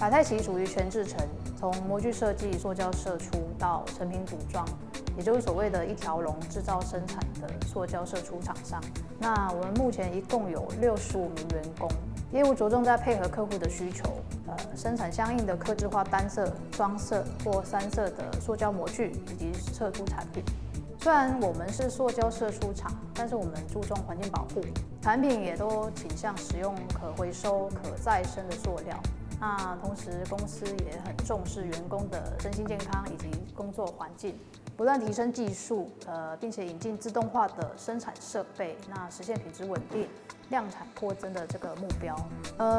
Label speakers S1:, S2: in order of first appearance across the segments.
S1: 百太奇属于全制程，从模具设计、塑胶射出到成品组装，也就是所谓的一条龙制造生产的塑胶射出厂商。那我们目前一共有65名员工，业务着重在配合客户的需求，生产相应的客制化单色、双色或三色的塑胶模具以及射出产品。虽然我们是塑胶射出厂，但是我们注重环境保护，产品也都倾向使用可回收、可再生的塑料。那同时，公司也很重视员工的身心健康以及工作环境，不断提升技术，并且引进自动化的生产设备，那实现品质稳定、量产扩增的这个目标。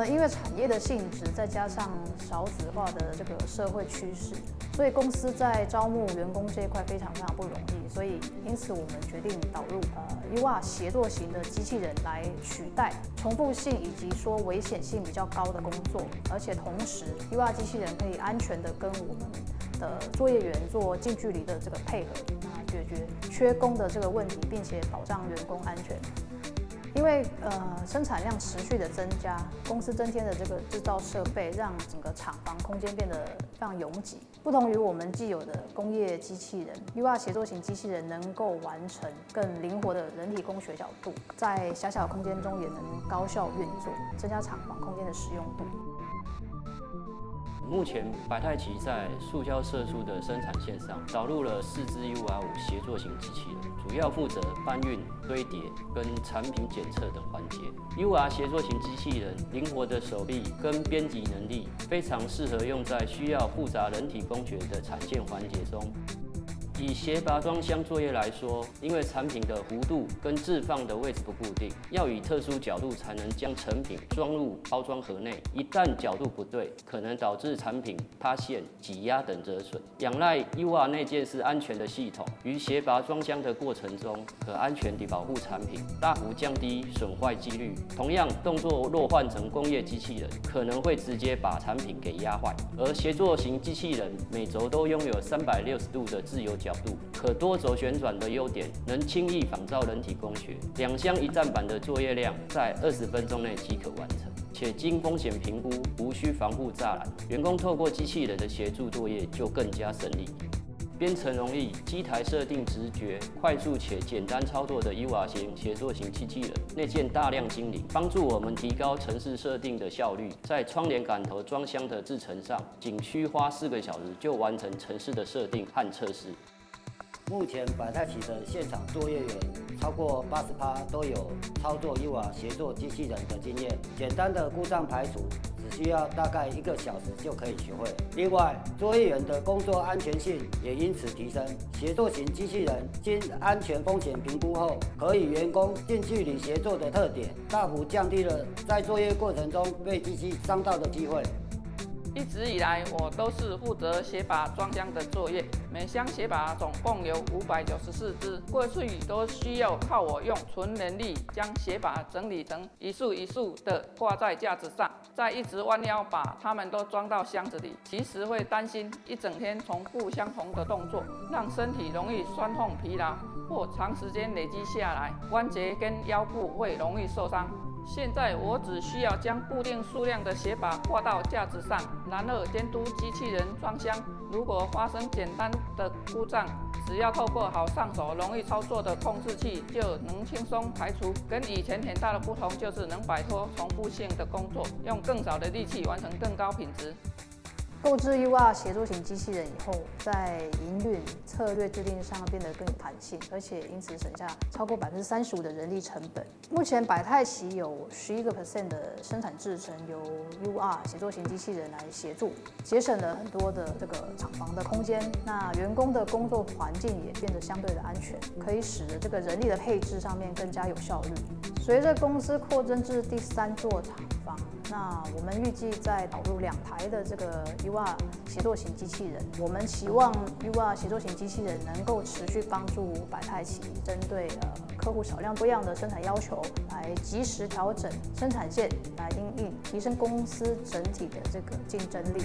S1: 因为产业的性质，再加上少子化的这个社会趋势，所以公司在招募员工这一块非常不容易。所以因此我们决定导入UR 协作型的机器人来取代重复性以及说危险性比较高的工作，而且同时 UR 机器人可以安全的跟我们的作业员做近距离的这个配合，解决缺工的这个问题，并且保障员工安全。因为生产量持续的增加，公司增添的这个制造设备，让整个厂房空间变得非常拥挤。不同于我们既有的工业机器人 ，UR 协作型机器人能够完成更灵活的人体工学角度，在狭小的空间中也能高效运作，增加厂房空间的使用度。
S2: 目前百太奇在塑胶射出的生产线上导入了4支 UR5 协作型机器人，主要负责搬运、堆叠跟产品检测等环节。UR 协作型机器人灵活的手臂跟编辑能力，非常适合用在需要复杂人体工学的产线环节中。以斜拔装箱作业来说，因为产品的弧度跟置放的位置不固定，要以特殊角度才能将成品装入包装盒内。一旦角度不对，可能导致产品塌陷、挤压等折损。仰赖 UR 内建式安全的系统，于斜拔装箱的过程中，可安全地保护产品，大幅降低损坏几率。同样，动作若换成工业机器人，可能会直接把产品给压坏。而协作型机器人每轴都拥有360度的自由角度，可多轴旋转的优点，能轻易仿照人体工学。2箱1站板的作业量在20分钟内即可完成，且经风险评估，无需防护栅栏，员工透过机器人的协助作业就更加省力。编程容易，机台设定直觉、快速且简单操作的 UR 型协作型机器人，内建大量精灵，帮助我们提高程式设定的效率。在窗帘杆头装箱的制程上，仅需花4个小时就完成程式的设定和测试。
S3: 目前百太奇的现场作业员超过80%都有操作 UR 协作机器人的经验，简单的故障排除只需要大概1个小时就可以学会。另外，作业员的工作安全性也因此提升。协作型机器人经安全风险评估后，可与员工近距离协作的特点，大幅降低了在作业过程中被机器伤到的机会。
S4: 一直以来，我都是负责斜拔装箱的作业，每箱斜拔总共有594支，过去都需要靠我用纯人力将斜拔整理成一束一束的挂在架子上，再一直弯腰把它们都装到箱子里。其实会担心一整天重复相同的动作，让身体容易酸痛疲劳，或长时间累积下来，关节跟腰部会容易受伤。现在我只需要将固定数量的斜拔挂到架子上，然后监督机器人装箱。如果发生简单的故障，只要透过好上手、容易操作的控制器，就能轻松排除。跟以前很大的不同就是能摆脱重复性的工作，用更少的力气完成更高品质。
S1: 购置 UR 协作型机器人以后，在营运策略制定上变得更有弹性，而且因此省下超过35%的人力成本。目前百太奇有11% 的生产制程由 UR 协作型机器人来协助，节省了很多的这个厂房的空间。那员工的工作环境也变得相对的安全，可以使得这个人力的配置上面更加有效率。随着公司扩增至第3座厂房，那我们预计再导入2台的这个 UR 协作型机器人。我们期望 UR 协作型机器人能够持续帮助百太奇针对客户少量多样的生产要求，来及时调整生产线，来因应提升公司整体的这个竞争力。